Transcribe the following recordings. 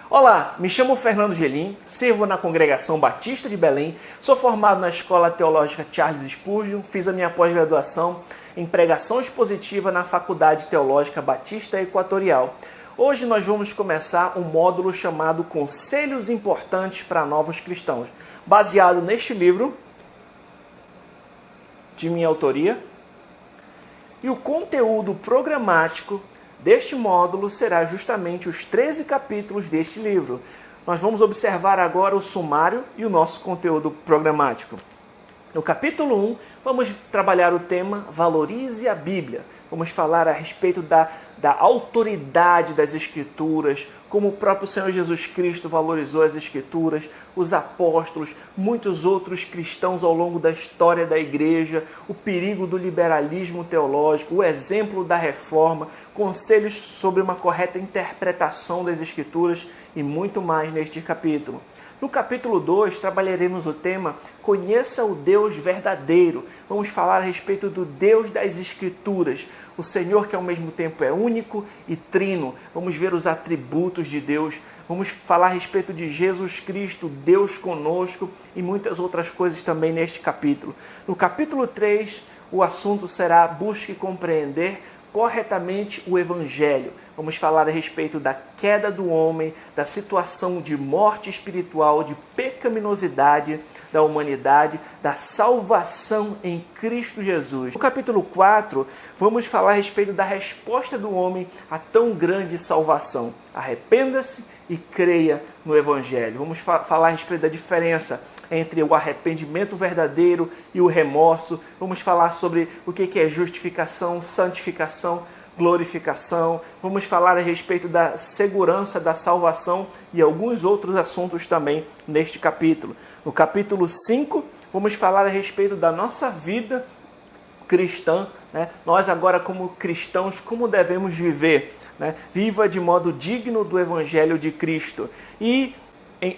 Olá, me chamo Fernando Gelim, sirvo na Congregação Batista de Belém, sou formado na Escola Teológica Charles Spurgeon, fiz a minha pós-graduação em Pregação Expositiva na Faculdade Teológica Batista Equatorial. Hoje nós vamos começar um módulo chamado Conselhos Importantes para Novos Cristãos, baseado neste livro, de minha autoria, e o conteúdo programático deste módulo será justamente os 13 capítulos deste livro. Nós vamos observar agora o sumário e o nosso conteúdo programático. No capítulo 1, vamos trabalhar o tema Valorize a Bíblia. Vamos falar a respeito da autoridade das Escrituras, como o próprio Senhor Jesus Cristo valorizou as Escrituras, os apóstolos, muitos outros cristãos ao longo da história da igreja, o perigo do liberalismo teológico, o exemplo da reforma, conselhos sobre uma correta interpretação das Escrituras e muito mais neste capítulo. No capítulo 2, trabalharemos o tema Conheça o Deus verdadeiro. Vamos falar a respeito do Deus das Escrituras, o Senhor que ao mesmo tempo é único e trino. Vamos ver os atributos de Deus, vamos falar a respeito de Jesus Cristo, Deus conosco e muitas outras coisas também neste capítulo. No capítulo 3, o assunto será Busque compreender corretamente o Evangelho. Vamos falar a respeito da queda do homem, da situação de morte espiritual, de pecaminosidade da humanidade, da salvação em Cristo Jesus. No capítulo 4, vamos falar a respeito da resposta do homem a tão grande salvação. Arrependa-se e creia no Evangelho. Vamos falar a respeito da diferença entre o arrependimento verdadeiro e o remorso. Vamos falar sobre o que é justificação, santificação, glorificação. Vamos falar a respeito da segurança da salvação e alguns outros assuntos também neste capítulo. No capítulo 5, vamos falar a respeito da nossa vida cristã, né? Nós agora como cristãos, como devemos viver, né? Viva de modo digno do Evangelho de Cristo. E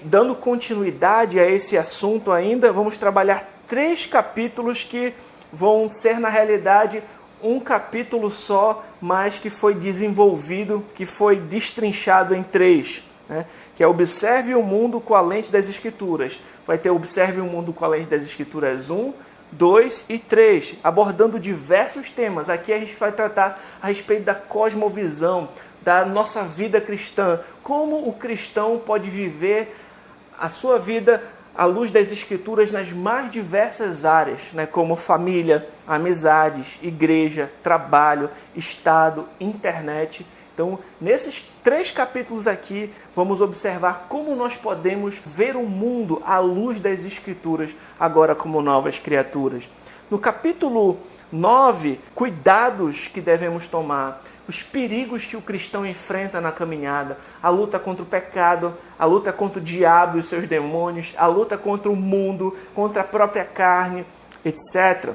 dando continuidade a esse assunto ainda, vamos trabalhar 3 capítulos que vão ser, na realidade, um capítulo só, mas que foi desenvolvido, que foi destrinchado em 3, né? Que é Observe o Mundo com a Lente das Escrituras. Vai ter Observe o Mundo com a Lente das Escrituras 1, 2 e 3, abordando diversos temas. Aqui a gente vai tratar a respeito da cosmovisão, da nossa vida cristã, como o cristão pode viver a sua vida à luz das Escrituras nas mais diversas áreas, né, como família, amizades, igreja, trabalho, Estado, internet. Então, nesses 3 capítulos aqui, vamos observar como nós podemos ver o mundo à luz das Escrituras, agora como novas criaturas. No capítulo 9, cuidados que devemos tomar, os perigos que o cristão enfrenta na caminhada, a luta contra o pecado, a luta contra o diabo e os seus demônios, a luta contra o mundo, contra a própria carne, etc.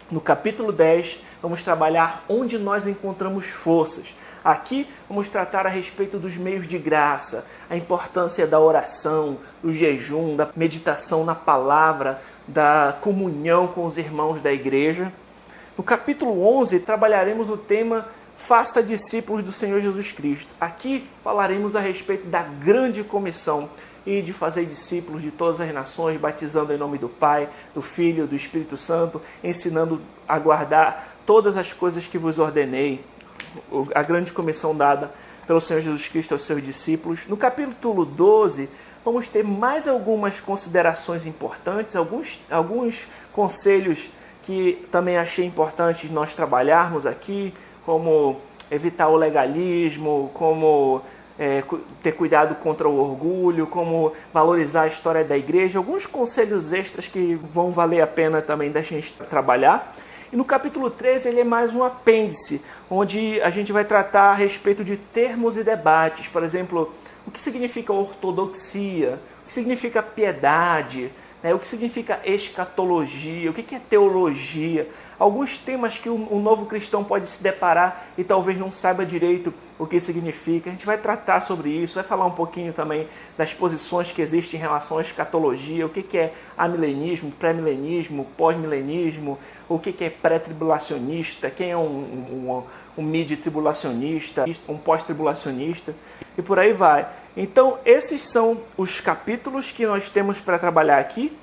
No capítulo 10, vamos trabalhar onde nós encontramos forças. Aqui vamos tratar a respeito dos meios de graça, a importância da oração, do jejum, da meditação na palavra, da comunhão com os irmãos da igreja. No capítulo 11, trabalharemos o tema Faça discípulos do Senhor Jesus Cristo. Aqui falaremos a respeito da grande comissão e de fazer discípulos de todas as nações, batizando em nome do Pai, do Filho, do Espírito Santo, ensinando a guardar todas as coisas que vos ordenei. A grande comissão dada pelo Senhor Jesus Cristo aos seus discípulos. No capítulo 12, vamos ter mais algumas considerações importantes, alguns conselhos que também achei importante nós trabalharmos aqui, como evitar o legalismo, como ter cuidado contra o orgulho, como valorizar a história da igreja, alguns conselhos extras que vão valer a pena também da gente trabalhar. E no capítulo 13 ele é mais um apêndice, onde a gente vai tratar a respeito de termos e debates. Por exemplo, o que significa ortodoxia, o que significa piedade, né? O que significa escatologia, o que é teologia. alguns temas que um novo cristão pode se deparar e talvez não saiba direito o que significa. A gente vai tratar sobre isso, vai falar um pouquinho também das posições que existem em relação à escatologia, o que é amilenismo, pré-milenismo, pós-milenismo, o que é pré-tribulacionista, quem é um mid-tribulacionista, um pós-tribulacionista, e por aí vai. Então, esses são os capítulos que nós temos para trabalhar aqui,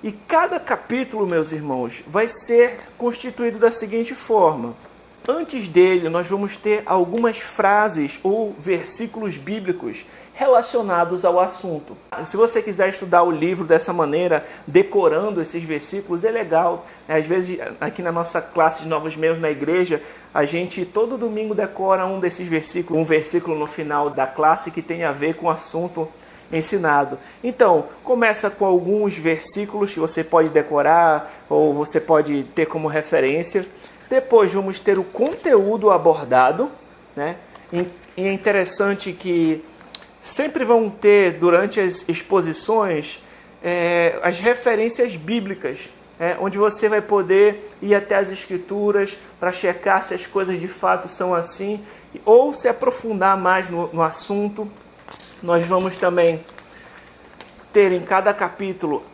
e cada capítulo, meus irmãos, vai ser constituído da seguinte forma. Antes dele, nós vamos ter algumas frases ou versículos bíblicos relacionados ao assunto. Se você quiser estudar o livro dessa maneira, decorando esses versículos, é legal. Às vezes, aqui na nossa classe de novos membros na igreja, a gente todo domingo decora um desses versículos, um versículo no final da classe que tem a ver com o assunto ensinado. Então, começa com alguns versículos que você pode decorar ou você pode ter como referência. Depois vamos ter o conteúdo abordado, né? E é interessante que sempre vão ter, durante as exposições, as referências bíblicas, onde você vai poder ir até as Escrituras para checar se as coisas de fato são assim, ou se aprofundar mais no assunto. Nós vamos também ter em cada capítulo,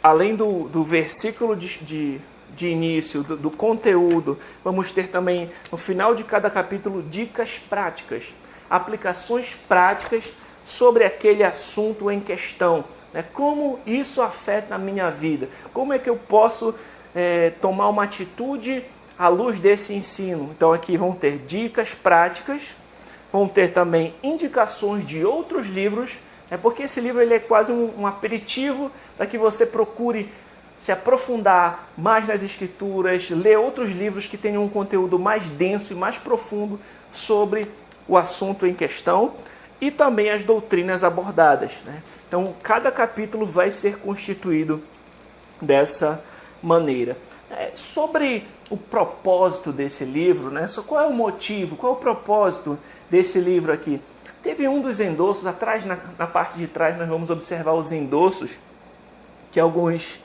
além do versículo de início, do conteúdo, vamos ter também, no final de cada capítulo, dicas práticas, aplicações práticas sobre aquele assunto em questão. Né? Como isso afeta a minha vida? Como é que eu posso tomar uma atitude à luz desse ensino? Então aqui vão ter dicas práticas, vão ter também indicações de outros livros, porque esse livro ele é quase um aperitivo para que você procure se aprofundar mais nas Escrituras, ler outros livros que tenham um conteúdo mais denso e mais profundo sobre o assunto em questão e também as doutrinas abordadas. Né? Então, cada capítulo vai ser constituído dessa maneira. Sobre o propósito desse livro, né? Qual é o motivo, qual é o propósito desse livro aqui? Teve um dos endossos, atrás, na parte de trás, nós vamos observar os endossos que alguns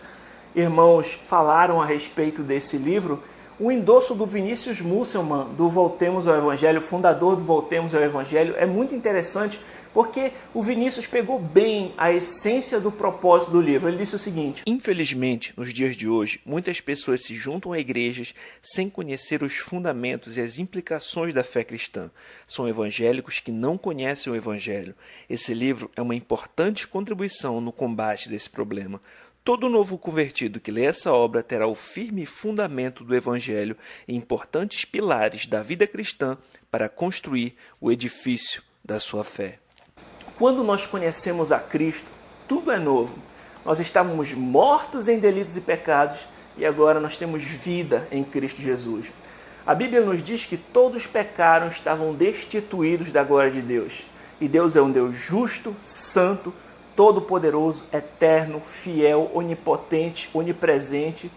irmãos falaram a respeito desse livro. O endosso do Vinícius Musselman, do Voltemos ao Evangelho, fundador do Voltemos ao Evangelho, é muito interessante porque o Vinícius pegou bem a essência do propósito do livro. Ele disse o seguinte: infelizmente, nos dias de hoje, muitas pessoas se juntam a igrejas sem conhecer os fundamentos e as implicações da fé cristã. São evangélicos que não conhecem o Evangelho. Esse livro é uma importante contribuição no combate desse problema. Todo novo convertido que lê essa obra terá o firme fundamento do Evangelho e importantes pilares da vida cristã para construir o edifício da sua fé. Quando nós conhecemos a Cristo, tudo é novo. Nós estávamos mortos em delitos e pecados e agora nós temos vida em Cristo Jesus. A Bíblia nos diz que todos pecaram e estavam destituídos da glória de Deus. E Deus é um Deus justo, santo, todo-poderoso, eterno, fiel, onipotente, onipresente.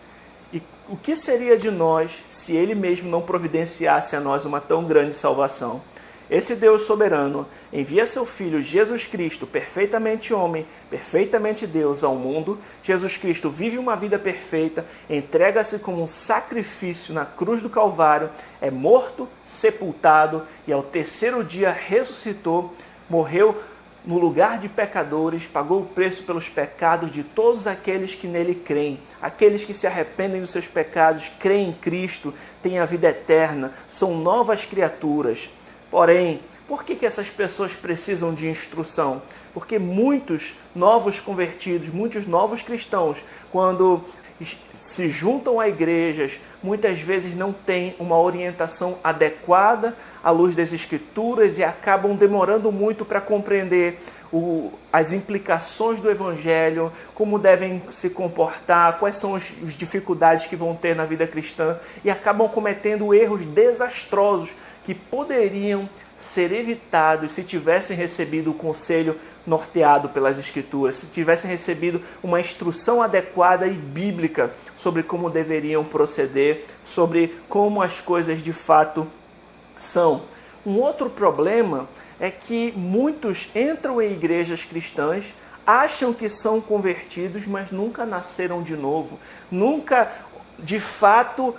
E o que seria de nós se Ele mesmo não providenciasse a nós uma tão grande salvação? Esse Deus soberano envia seu Filho Jesus Cristo, perfeitamente homem, perfeitamente Deus, ao mundo. Jesus Cristo vive uma vida perfeita, entrega-se como um sacrifício na cruz do Calvário, é morto, sepultado e ao terceiro dia ressuscitou, morreu no lugar de pecadores, pagou o preço pelos pecados de todos aqueles que nele creem. Aqueles que se arrependem dos seus pecados, creem em Cristo, têm a vida eterna, são novas criaturas. Porém, por que essas pessoas precisam de instrução? Porque muitos novos convertidos, muitos novos cristãos, quando se juntam a igrejas, muitas vezes não têm uma orientação adequada à luz das Escrituras e acabam demorando muito para compreender as implicações do Evangelho, como devem se comportar, quais são as dificuldades que vão ter na vida cristã e acabam cometendo erros desastrosos que poderiam ser evitados se tivessem recebido o conselho norteado pelas Escrituras, se tivessem recebido uma instrução adequada e bíblica sobre como deveriam proceder, sobre como as coisas de fato são. Um outro problema é que muitos entram em igrejas cristãs, acham que são convertidos, mas nunca nasceram de novo, nunca de fato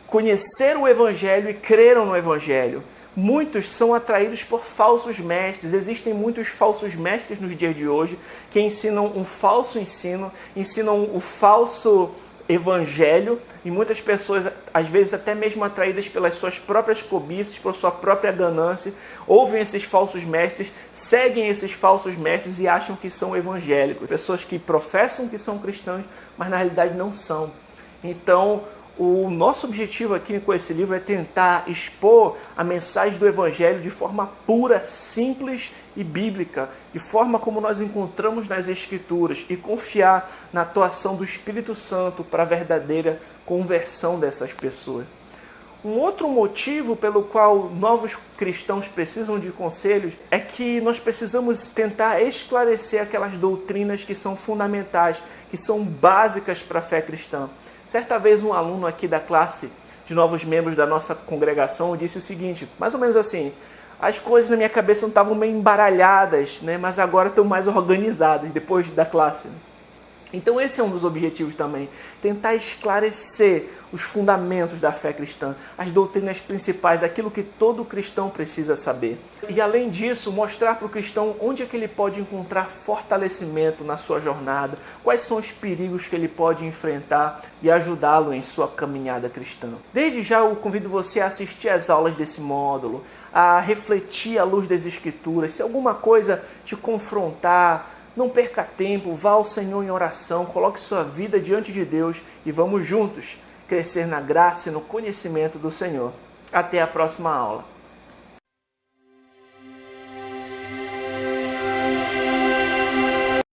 conheceram o Evangelho e creram no Evangelho. Muitos são atraídos por falsos mestres. Existem muitos falsos mestres nos dias de hoje que ensinam um falso ensino, ensinam o falso evangelho, e muitas pessoas, às vezes até mesmo atraídas pelas suas próprias cobiças, por sua própria ganância, ouvem esses falsos mestres, seguem esses falsos mestres e acham que são evangélicos. Pessoas que professam que são cristãos, mas na realidade não são. Então, o nosso objetivo aqui com esse livro é tentar expor a mensagem do Evangelho de forma pura, simples e bíblica, de forma como nós encontramos nas Escrituras, e confiar na atuação do Espírito Santo para a verdadeira conversão dessas pessoas. Um outro motivo pelo qual novos cristãos precisam de conselhos é que nós precisamos tentar esclarecer aquelas doutrinas que são fundamentais, que são básicas para a fé cristã. Certa vez um aluno aqui da classe de novos membros da nossa congregação disse o seguinte, mais ou menos assim: as coisas na minha cabeça não estavam meio embaralhadas, né, mas agora estão mais organizadas depois da classe. Então esse é um dos objetivos também, tentar esclarecer os fundamentos da fé cristã, as doutrinas principais, aquilo que todo cristão precisa saber. E além disso, mostrar para o cristão onde é que ele pode encontrar fortalecimento na sua jornada, quais são os perigos que ele pode enfrentar e ajudá-lo em sua caminhada cristã. Desde já eu convido você a assistir às aulas desse módulo, a refletir à luz das Escrituras. Se alguma coisa te confrontar, não perca tempo, vá ao Senhor em oração, coloque sua vida diante de Deus e vamos juntos crescer na graça e no conhecimento do Senhor. Até a próxima aula.